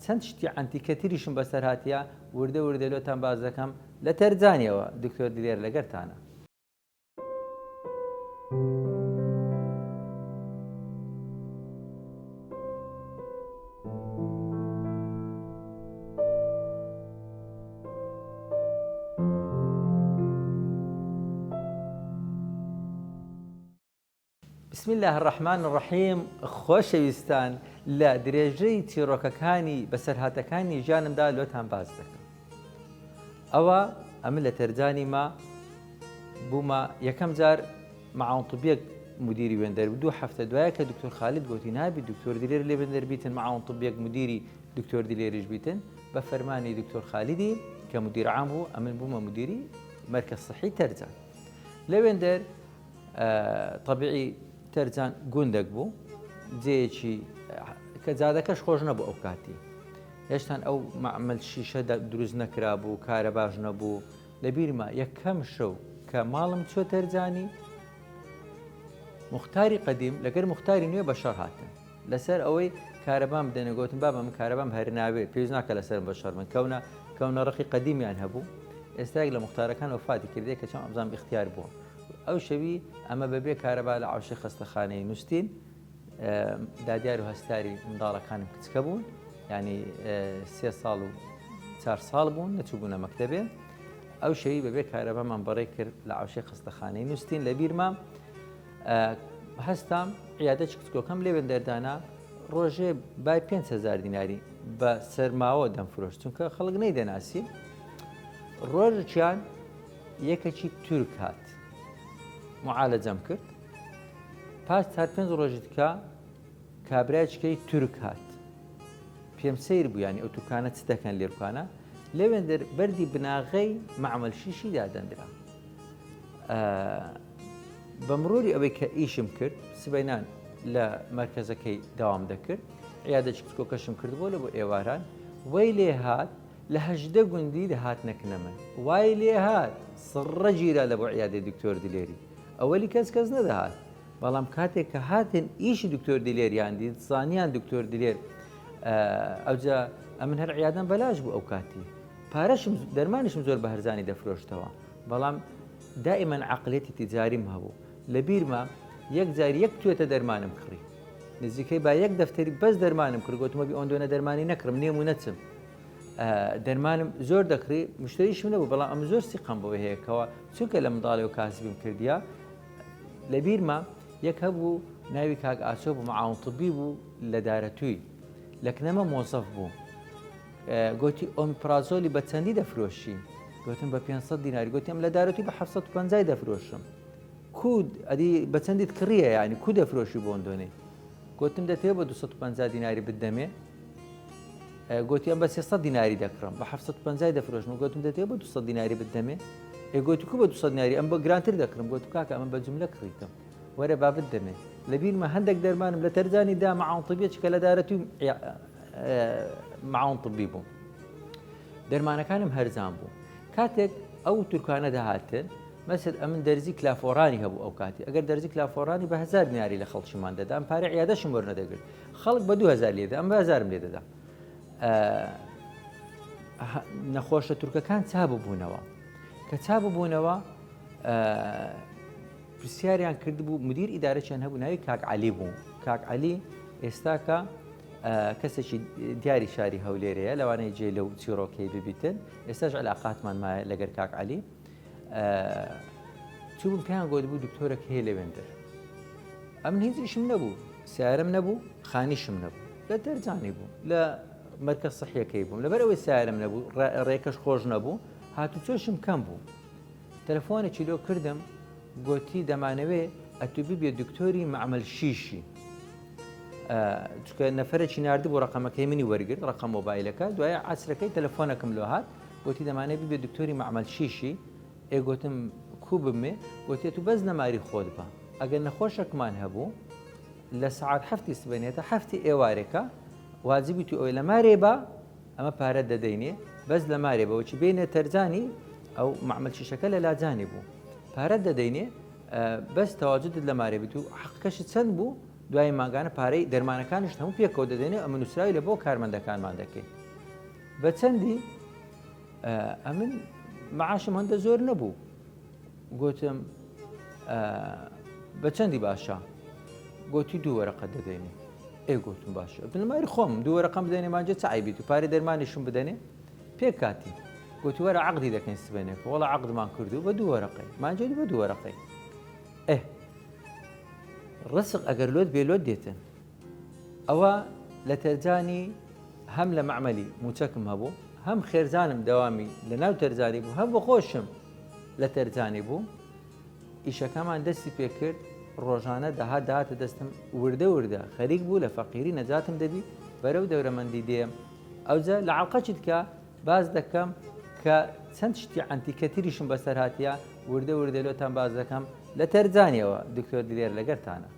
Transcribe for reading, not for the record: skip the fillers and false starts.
چەند شتی ئەنتیکەتیریشم بەسەر هاتیە وردە لۆتان باز دەکەم لە تەرجانیەوە دکتۆر دلێر لەگەرتانە. بسم الله الرحمن الرحیم. خۆشەویستان لە درێژەی چیرۆکەکانی بەسەرهاتەکانی ژیانمدا لۆتان باز دەکەم. ئەمە لە تەرجانی ما بوومە یەکەم جار مەعاونطبیەک مدیری وێندەر دوو هەفتە دوایە کە دکتۆر خالید گوتی نابی دکتۆر دلێر لێ وێندەر بیتن مەعاونطبیەک مدیری دکتۆر دلێریش بیتن بە فەرمانی دکتۆر خالیدی کە مدیر عام بوو ئەمن بوومە مدیری مەرکەز سەحی تەرجان. لە وێندەر طبیعی تەرجان گوندێک بوو جێیەکی کە جادەکەش خۆش نەبوو ئەو کاتی هێشتان ئەو مەعمەل شیشە دروست نەکرا بوو کارە باش نەبوو لە بیرما یەکەم شەو کە ماڵم چۆ تەرجانی مختاری قەدیم لەگەر مختاری نوێ بەشەڕ هاتن لەسەر ئەوەی کارەبام بدەنە گوتم بابە من کارەبام هەر ناوێ پێویست ناکە لەسەر بەشەڕ من کەونە ڕقی قەدیمیان هەبوو ئێستاک لە مختارەکان وفاتی کردێ کە چەند ئەمزان اختیار بووە ئەو شەوی ئەمە بەبێ کارەبا لە عەوشەی خەستەخانەی نووسین دادیار و هەستاری منداڵەکانم کچکە بوون ینی 3 ساڵ و 4 ساڵ بوون نەچووبوونە مەکتەبێ ئەو شەوی بەبێ کارەبامان بەڕێ کرد لە عەوشەی خەستەخانەی نووسین لە بیرمام هەستام عیادە کچکۆکەم لێ وێندەردانا ڕۆژێ بای 5,000 دیناری بە سەرماوە دەمفرۆشت چونکە خەڵک نەیدەناسی ڕۆژێکیان یەکێکی تورک هات معالەجەم کرد پاش 4-5 ڕۆژی دیکە کابرایەکەی تورک هات پێم سەیر بوو ینی ئەو تورکانە چ دەکەن لێرکانە لەوێندەر بەردی بناغەی مەعمەل شیشی دادەنرا بە مرۆری ئەوەی کە ئیشم کرد سبەینان لە مەرکەزەکەی داوام دەکرد عیادەی کچکۆکەشم کردبوو لە بۆ ئێواران وەی لێ هات لە 18 گوندی دەهات نەکنە من وای لێ هات سڕە گیرە لە بۆ عیادەی دکتۆر دلێری ئەوەلی کەس نەدەهات بەڵام کاتێک کە هاتن ئیشی دکتۆر دلێریان دیت زانیان دکتۆر دلێر ئەوجا ئەمن هەر عیادەم بەلاش بوو ئەو کاتی پارەشم دەرمانیشم زۆر بە هەرزانی دەفرۆشتەوە بەڵام دائیمەن عەقلێتی تیجاریم هەبوو لە بیرما یەک جاری یەک توێتە دەرمانم کڕی نزیکەی با یەک دەفتەری بەس دەرمانم کرد گوتمە بی ئەوەندۆنە دەرمانی نەکڕم نێم و نەچم دەرمانم زۆر دەکڕی مشتریشم نەبوو بەڵام ئەم زۆر سیقم بۆ هەیەکەوە چونکە لە منداڵی و کاسبیم کردیا لە بیرما یەک هەبوو ناوی کاک ئاچۆ بوو مەعاونطبی بوو لە دارەتووی لە کنەمە مۆزەف بوو گوتی ئۆمیپرازۆلی بە چەندی دەفرۆشی گوتم بە 500 دیناری گوتیم لە دارەتووی بە 750 دەفرۆشم کود ئەدی بە چەندیت کڕیە ینی کو دەفرۆشی بۆ ئەندۆنێ گوتم دەتەوێت بە 250 دیناری بدەمێ گوتی ئەم بە 300 دیناری دەکڕم بە 750 دەفرۆشم گوتم دەتەوێت بە 200 دیناری بدەمێ گوتی کو بە 200 دیناری ئەم بە گرانتر دەکڕم گوت کاکە ئەمە بە جوملە کڕیتم وەرە با بدەمێ لە بیرمە هەندێک دەرمانم لە تەرجانی دا مەعاونطبیەکە لە دارەتووی مەعاونطبی بوو دەرمانەکانم هەرزان بوو کاتێک ئەو تورکانە داهاتن مەسەد ئەمن دەرزی کلافۆرانی هەبوو ئەو کاتی ئەگەر دەرزی کلافۆرانی بە 1000 دیناری لە خەڵکیمان دەدا ئەم پارە عیادەشم وەرنەدەگرت خەڵک بە 2000 لێدە ئەم بە 1000 لێ دەدا نەخۆشە تورکەکان چاببوونەوە کە چاببوونەوە پرسیاریان کردبوو مدیر ئیدارەیان هەبوو ناوی کاک عەلی بوو کاک عەلی ئێستاکە کەسێکی دیاری شاری هەولێرەیە لەوانەیە جێ لەو چیرۆکەی ببیتن ئێستاش علاقاتمان مایە لەگەر کاک عەلی چوون پێیان گوت بوو دکتۆرێک هەیە لە وێندەر ئەمن هیچیشم نەبوو سیارەم نەبوو خانیشم نەبوو لە تەرجانی بوو لە مەرکەز سەحیەکەی بووم لەبەرەوەی سیارەم نەبوو ڕێکەش خۆش نەبوو هاتوچۆشم کەم بوو تەلەفۆنێکی لۆ کردم گوتی دەمانەوێ ئەتو ببێ دکتۆری مەعمەل شیشی چکە نەفەرێکی ناردی بۆ ڕقەمەکەی منی وەرگرت ڕقەم مۆبایلەکە دوایە عەسرەکەی تەلەفۆنەکەم لۆ هات گوتی دەمانێت ببێ دکتۆری مەعمەل شیشی گوتم کو بمێ گوتێت و بەس نەماری خۆت بە ئەگەر نەخۆشەکمان هەبوو لە سەعات 7 سبەینێتە 7 ئێوارێکە واجبی تو ئەوەی لە مارێ بە ئەمە پارە دەدەینێ بەس لە مارێ بەوەچی بینێ تەرجانی ئەو مەعمەل شیشەکە لە لاجانی بوو پارە دەدەینێ بەس تەواجدت لە مارێ بیت و حەقەکەشت چەند بوو دوای ماگانە پارەی دەرمانەکانیش هەموو پێکەوە دەدەێنێ ئەمە نووسراوی لە بۆ کارمەندەکانمان دەکەین بە چەندی ئەمن معاشم هەندە زۆر نەبوو گوتم بە چەندی باشە گوتی 2 وەرەقە دەدەێنێ گوتم باشە بنماری خۆم 2 وەرەقەم بدەێنێ مانجە چایبیت و پارەی دەرمانیشم بدەنێ پێ کاتی گوتی وەرە عەقدی دەکەین سبەینێک وەڵا عەقدمان کردو بە 2 وەرەقەی مانجێ بە 2 وەرەقەی ڕسق ئەگەر لۆت بێلۆت دێتن ئەوە لە تەرجانی هەم لە معمەلی موچەکم هەبوو هەم خێرزانم دەوامی لە ناو تەرجانی بوو هەم بە خۆشم لە تەرجانی بوو ئیشەکەمان دەستی پێکرد ڕۆژانە داهاتە دەستم وردە خەریک بوو لە فەقیری نەجاتم دەبی بەرەو دەورەمەندی دێم ئەوجا لە عەڵقەچیت کە باز دەکەم کە چەند شتی عەنتیکەتیریشم بەسەر هاتیە وردە لۆتان باز دەکەم لە تەرجانیەوە دکتۆر دلێر لەگەرتانە